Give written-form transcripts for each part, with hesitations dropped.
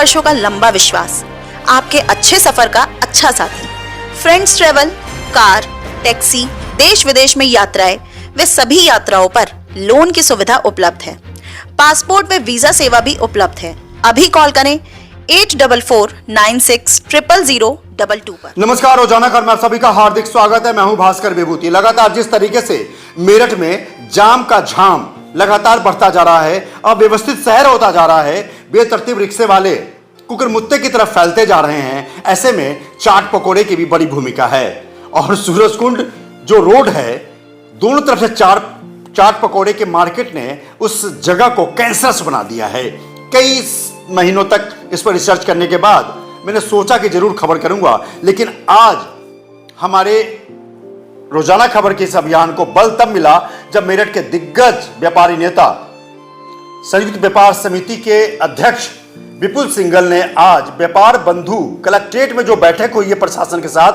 वर्षों का लंबा विश्वास, आपके अच्छे सफर का अच्छा साथी। फ्रेंड्स ट्रेवल, कार, टैक्सी, देश विदेश में यात्राएं, वे सभी यात्राओं पर लोन की सुविधा उपलब्ध है। पासपोर्ट व वीजा सेवा भी उपलब्ध है। अभी कॉल करें 8449600022 पर। नमस्कार, रोजाना घर में आप सभी का हार्दिक स्वागत है। मैं हूं भास्कर विभूति। लगातार जिस तरीके से मेरठ में जाम का झाम लगातार बढ़ता जा रहा है, अव्यवस्थित शहर होता जा रहा है, बेतरतीब रिक्शे वाले कुकुरमुत्ते की तरफ फैलते जा रहे हैं, ऐसे में चाट पकोड़े की भी बड़ी भूमिका है। और सूरजकुंड जो रोड है, दोनों तरफ से चाट पकोड़े के मार्केट ने उस जगह को कैंसरस बना दिया है। कई महीनों तक इस पर रिसर्च करने के बाद मैंने सोचा कि जरूर खबर करूंगा, लेकिन आज हमारे रोजाना खबर के इस अभियान को बल तब मिला जब मेरठ के दिग्गज व्यापारी नेता, संयुक्त व्यापार समिति के अध्यक्ष विपुल सिंघल ने आज व्यापार बंधु कलेक्ट्रेट में जो बैठक हुई है प्रशासन के साथ,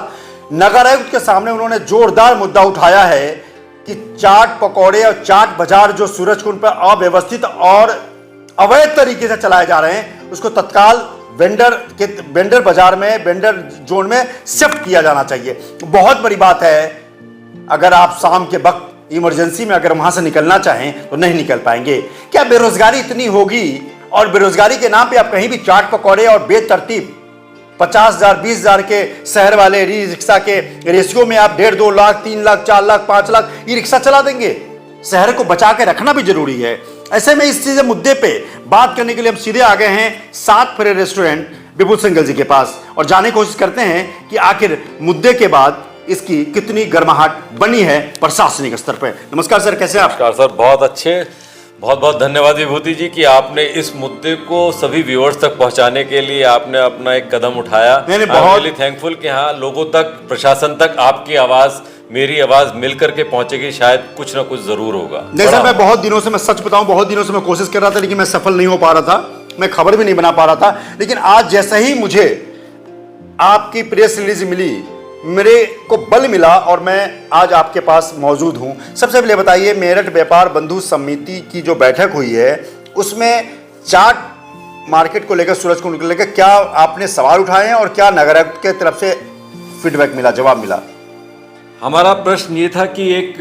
नगर आयुक्त के सामने उन्होंने जोरदार मुद्दा उठाया है कि चाट पकौड़े और चाट बाजार जो सूरजकुंड पर अव्यवस्थित और अवैध तरीके से चलाए जा रहे हैं, उसको तत्काल वेंडर बाजार में, वेंडर जोन में शिफ्ट किया जाना चाहिए। बहुत बड़ी बात है। अगर आप शाम के वक्त इमरजेंसी में अगर वहां से निकलना चाहें तो नहीं निकल पाएंगे। क्या बेरोजगारी इतनी होगी और बेरोजगारी के नाम पे आप कहीं भी चाट पकौड़े और बेतरतीब 50,000 20,000 के शहर वाले रिक्शा के रेशियो में आप 1.5 2 लाख 3 लाख 4 लाख 5 लाख ई रिक्शा चला देंगे? शहर को बचा के रखना भी जरूरी है। ऐसे में इस चीज मुद्दे पे बात करने के लिए हम सीधे आ गए हैं 7 फेरे रेस्टोरेंट विपुल सिंघल जी के पास और जानने की कोशिश करते हैं कि आखिर मुद्दे के बाद इसकी कितनी गर्माहट बनी है प्रशासनिक स्तर पर। नमस्कार सर, कैसे आप? नमस्कार सर, बहुत अच्छे। बहुत बहुत धन्यवाद विभूति जी कि आपने इस मुद्दे को सभी व्यूअर्स तक पहुंचाने के लिए आपने अपना एक कदम उठाया। बहुत थैंकफुल कि हाँ, लोगों तक, प्रशासन तक आपकी आवाज, मेरी आवाज मिलकर के पहुंचेगी, शायद कुछ ना कुछ जरूर होगा। नहीं सर, मैं बहुत दिनों से, मैं सच बताऊं, बहुत दिनों से मैं कोशिश कर रहा था, लेकिन मैं सफल नहीं हो पा रहा था, मैं खबर भी नहीं बना पा रहा था। लेकिन आज जैसे ही मुझे आपकी प्रेस रिलीज मिली, मेरे को बल मिला और मैं आज आपके पास मौजूद हूं। सबसे पहले बताइए, मेरठ व्यापार बंधु समिति की जो बैठक हुई है, उसमें चाट मार्केट को लेकर, सूरजकुंड को लेकर क्या आपने सवाल उठाए हैं और क्या नगर आयुक्त के तरफ से फीडबैक मिला, जवाब मिला? हमारा प्रश्न ये था कि एक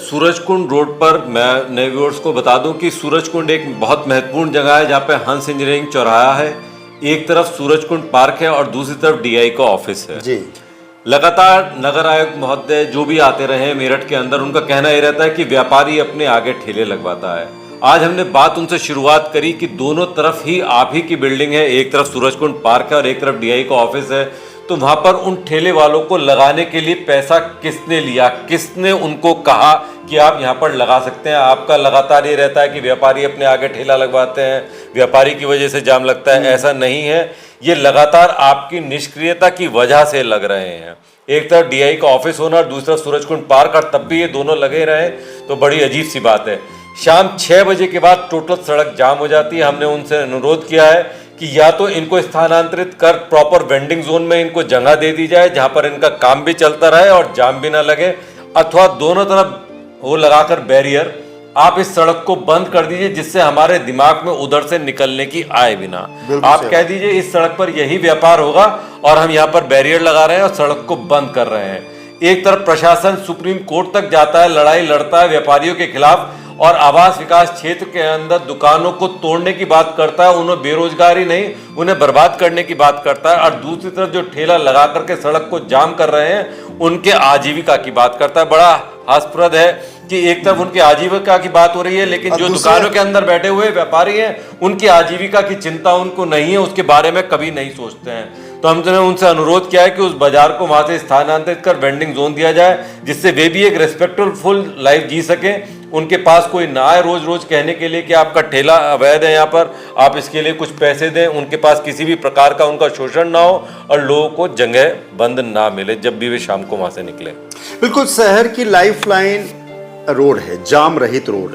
सूरजकुंड रोड पर, मैं नए व्यूअर्स को बता दूं कि सूरजकुंड एक बहुत महत्वपूर्ण जगह है जहाँ पे हंस इंजीनियरिंग चौराहा है, एक तरफ सूरजकुंड पार्क है और दूसरी तरफ डीआई का ऑफिस है जी। लगातार नगर आयुक्त महोदय जो भी आते रहे मेरठ के अंदर, उनका कहना ये रहता है कि व्यापारी अपने आगे ठेले लगवाता है। आज हमने बात उनसे शुरुआत करी कि दोनों तरफ ही आप ही की बिल्डिंग है, एक तरफ सूरजकुंड पार्क है और एक तरफ डीआई का ऑफिस है, तो वहां पर उन ठेले वालों को लगाने के लिए पैसा किसने लिया, किसने उनको कहा कि आप यहाँ पर लगा सकते हैं? आपका लगातार ये रहता है कि व्यापारी अपने आगे ठेला लगवाते हैं, व्यापारी की वजह से जाम लगता है। ऐसा नहीं है, ये लगातार आपकी निष्क्रियता की वजह से लग रहे हैं। एक तरफ डीआई का ऑफिस होना और दूसरा सूरजकुंड पार्क, और तब भी ये दोनों लगे रहे तो बड़ी अजीब सी बात है। शाम 6 बजे के बाद टोटल सड़क जाम हो जाती है। हमने उनसे अनुरोध किया है कि या तो इनको स्थानांतरित कर प्रॉपर वेंडिंग जोन में इनको जगह दे दी जाए जहां पर इनका काम भी चलता रहे और जाम भी ना लगे, अथवा दोनों तरफ वो लगाकर बैरियर आप इस सड़क को बंद कर दीजिए, जिससे हमारे दिमाग में उधर से निकलने की आए बिना आप कह दीजिए इस सड़क पर यही व्यापार होगा और हम यहाँ पर बैरियर लगा रहे हैं और सड़क को बंद कर रहे हैं। एक तरफ प्रशासन सुप्रीम कोर्ट तक जाता है, लड़ाई लड़ता है व्यापारियों के खिलाफ और आवास विकास क्षेत्र के अंदर दुकानों को तोड़ने की बात करता है, उन्हें बेरोजगारी नहीं, उन्हें बर्बाद करने की बात करता है, और दूसरी तरफ जो ठेला लगा करके सड़क को जाम कर रहे हैं उनके आजीविका की बात करता है। बड़ा हास्यप्रद है कि एक तरफ उनकी आजीविका की बात हो रही है, लेकिन जो दुकानों के अंदर बैठे हुए व्यापारी हैं उनकी आजीविका की चिंता उनको नहीं है, उसके बारे में कभी नहीं सोचते हैं। तो हमने उनसे अनुरोध किया है कि उस बाजार को वहां से स्थानांतरित कर वेंडिंग जोन दिया जाए, जिससे वे भी एक रेस्पेक्टफुल लाइफ जी सकें। उनके पास कोई ना आए रोज रोज कहने के लिए कि आपका ठेला अवैध है, यहाँ पर आप इसके लिए कुछ पैसे दें। उनके पास किसी भी प्रकार का उनका शोषण ना हो और लोगों को जगह बंद ना मिले जब भी वे शाम को वहां से निकले। बिल्कुल, शहर की लाइफलाइन रोड है, जाम रहित रोड।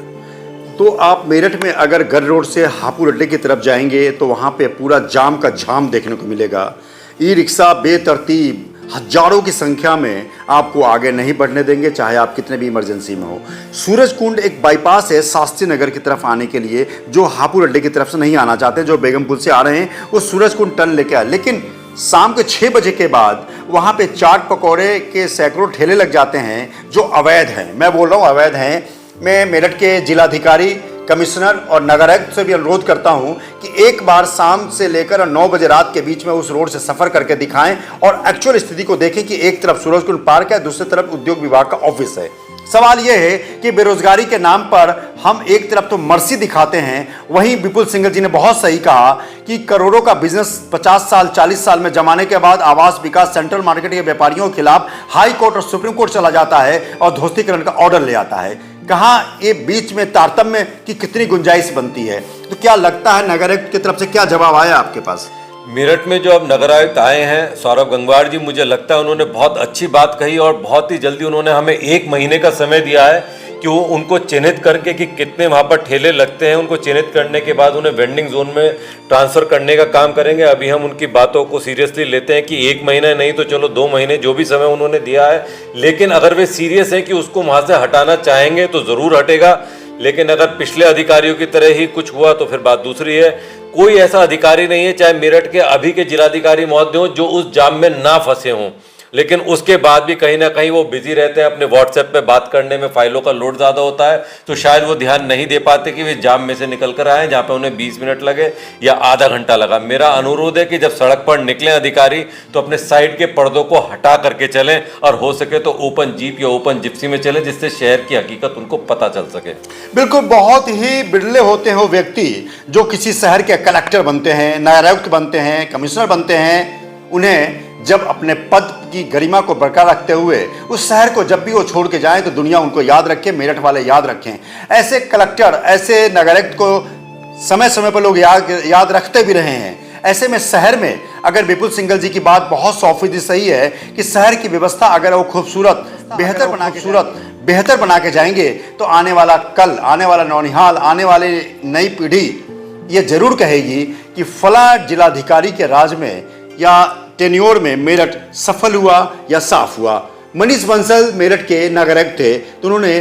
तो आप मेरठ में अगर गर रोड से हापुड़ अड्डे की तरफ जाएंगे तो वहाँ पे पूरा जाम का झाम देखने को मिलेगा। ई रिक्शा बेतरतीब हजारों की संख्या में आपको आगे नहीं बढ़ने देंगे, चाहे आप कितने भी इमरजेंसी में हो। सूरजकुंड एक बाईपास है शास्त्री नगर की तरफ आने के लिए, जो हापुड़ अड्डे की तरफ से नहीं आना चाहते, जो बेगमपुर से आ रहे हैं वो सूरजकुंड टर्न लेके आए। लेकिन शाम के 6 बजे के बाद वहाँ पे चाट पकौड़े के सैकड़ों ठेले लग जाते हैं जो अवैध हैं। मैं बोल रहा हूँ अवैध हैं। मैं मेरठ के जिलाधिकारी, कमिश्नर और नगर आयुक्त से भी अनुरोध करता हूं कि एक बार शाम से लेकर 9 बजे रात के बीच में उस रोड से सफर करके दिखाएं और एक्चुअल स्थिति को देखें कि एक तरफ सूरजकुंड पार्क है, दूसरी तरफ उद्योग विभाग का ऑफिस है। सवाल यह है कि बेरोजगारी के नाम पर हम एक तरफ तो मर्सी दिखाते हैं, वहीं विपुल सिंघल जी ने बहुत सही कहा कि करोड़ों का बिजनेस 50 साल 40 साल में जमाने के बाद आवास विकास सेंट्रल मार्केट के व्यापारियों के खिलाफ हाई कोर्ट और सुप्रीम कोर्ट चला जाता है और ध्वस्तीकरण का ऑर्डर ले आता है। कहाँ ये बीच में तारतम्य की कितनी गुंजाइश बनती है? तो क्या लगता है नगर आयुक्त की तरफ से क्या जवाब आया आपके पास? मेरठ में जो अब नगर आयुक्त आए हैं सौरभ गंगवार जी, मुझे लगता है उन्होंने बहुत अच्छी बात कही और बहुत ही जल्दी उन्होंने हमें 1 महीने का समय दिया है कि वो उनको चिन्हित करके कि कितने वहाँ पर ठेले लगते हैं, उनको चिन्हित करने के बाद उन्हें वेंडिंग जोन में ट्रांसफ़र करने का काम करेंगे। अभी हम उनकी बातों को सीरियसली लेते हैं कि 1 महीना नहीं तो चलो 2 महीने, जो भी समय उन्होंने दिया है, लेकिन अगर वे सीरियस हैं कि उसको वहाँ से हटाना चाहेंगे तो ज़रूर हटेगा। लेकिन अगर पिछले अधिकारियों की तरह ही कुछ हुआ तो फिर बात दूसरी है। कोई ऐसा अधिकारी नहीं है, चाहे मेरठ के अभी के जिलाधिकारी महोदय हों, जो उस जाम में ना फंसे हों, लेकिन उसके बाद भी कहीं ना कहीं वो बिजी रहते हैं अपने व्हाट्सएप पे बात करने में। फाइलों का लोड ज़्यादा होता है तो शायद वो ध्यान नहीं दे पाते कि वे जाम में से निकल कर आए जहाँ पे उन्हें 20 मिनट लगे या आधा घंटा लगा। मेरा अनुरोध है कि जब सड़क पर निकलें अधिकारी तो अपने साइड के पर्दों को हटा करके चलें और हो सके तो ओपन जीप या ओपन जिप्सी में चलें, जिससे शहर की हकीकत उनको पता चल सके। बिल्कुल, बहुत ही बिरले होते हैं वो व्यक्ति जो किसी शहर के कलेक्टर बनते हैं, नगर आयुक्त बनते हैं, कमिश्नर बनते हैं। उन्हें जब अपने पद की गरिमा को बरकरार रखते हुए उस शहर को जब भी वो छोड़ के जाएं तो दुनिया उनको याद रखे, मेरठ वाले याद रखें। ऐसे कलेक्टर, ऐसे नगर आयुक्त को समय समय पर लोग याद रखते भी रहे हैं। ऐसे में शहर में अगर विपुल सिंघल जी की बात बहुत 100% सही है कि शहर की व्यवस्था अगर वो खूबसूरत बेहतर बना के जाएंगे तो आने वाला कल, आने वाला नौनिहाल, आने वाली नई पीढ़ी ये जरूर कहेगी कि फला जिलाधिकारी के राज में या टेन्योर में मेरठ सफल हुआ या साफ हुआ। मनीष बंसल मेरठ के नगर आयुक्त थे तो उन्होंने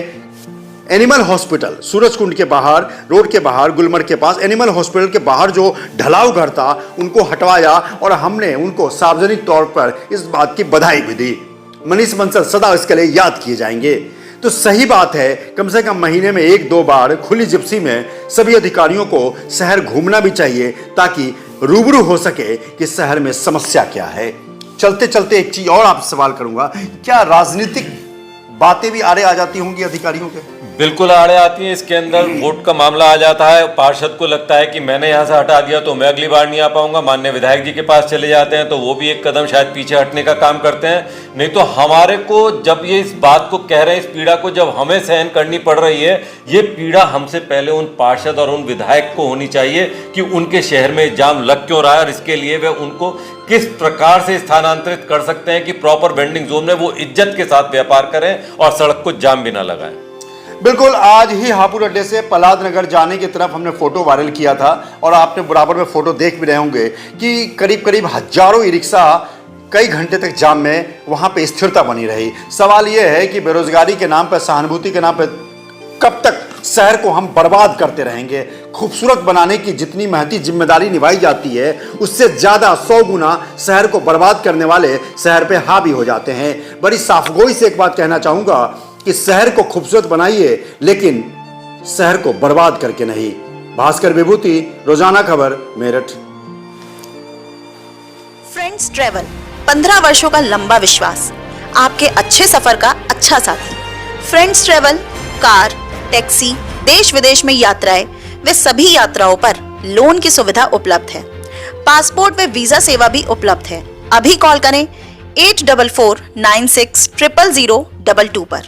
एनिमल हॉस्पिटल सूरजकुंड के बाहर, रोड के बाहर, गुलमर्ग के पास एनिमल हॉस्पिटल के बाहर जो ढलाऊ घर था उनको हटवाया और हमने उनको सार्वजनिक तौर पर इस बात की बधाई भी दी। मनीष बंसल सदा इसके लिए याद किए जाएंगे। तो सही बात है, कम से कम महीने में 1-2 बार खुली जिप्सी में सभी अधिकारियों को शहर घूमना भी चाहिए ताकि रूबरू हो सके कि शहर में समस्या क्या है। चलते चलते एक चीज और आपसे सवाल करूंगा, क्या राजनीतिक बातें भी आड़े आ जाती होंगी अधिकारियों के? बिल्कुल आड़े आती हैं। इसके अंदर वोट का मामला आ जाता है। पार्षद को लगता है कि मैंने यहाँ से हटा दिया तो मैं अगली बार नहीं आ पाऊंगा, माननीय विधायक जी के पास चले जाते हैं तो वो भी एक कदम शायद पीछे हटने का काम करते हैं। नहीं तो हमारे को जब ये इस बात को कह रहे हैं, इस पीड़ा को जब हमें सहन करनी पड़ रही है, ये पीड़ा हमसे पहले उन पार्षद और उन विधायक को होनी चाहिए कि उनके शहर में जाम लग क्यों रहा है और इसके लिए वे उनको किस प्रकार से स्थानांतरित कर सकते हैं कि प्रॉपर वेंडिंग जोन में वो इज्जत के साथ व्यापार करें और सड़क को जाम भी ना लगाएं। बिल्कुल, आज ही हापुड़ अड्डे से पलाद नगर जाने की तरफ हमने फोटो वायरल किया था और आपने बराबर में फोटो देख भी रहे होंगे कि करीब करीब हजारों ई रिक्शा कई घंटे तक जाम में वहां पे स्थिरता बनी रही। सवाल यह है कि बेरोजगारी के नाम पर, सहानुभूति के नाम पर कब तक शहर को हम बर्बाद करते रहेंगे? खूबसूरत बनाने की जितनी महती जिम्मेदारी निभाई जाती है उससे ज्यादा 100 गुना शहर को बर्बाद करने वाले शहर पे हावी हो जाते हैं। बड़ी साफगोई से एक बात कहना चाहूंगा कि शहर को खूबसूरत बनाइए लेकिन शहर को बर्बाद करके नहीं। भास्कर विभूति, रोजाना खबर, मेरठ। फ्रेंड्स ट्रेवल, 15 वर्षों का लंबा विश्वास, आपके अच्छे सफर का अच्छा साथी। फ्रेंड्स ट्रेवल, कार, टैक्सी, देश विदेश में यात्राएं, वे सभी यात्राओं पर लोन की सुविधा उपलब्ध है। पासपोर्ट व वीजा सेवा भी उपलब्ध है। अभी कॉल करें 8449600022 पर।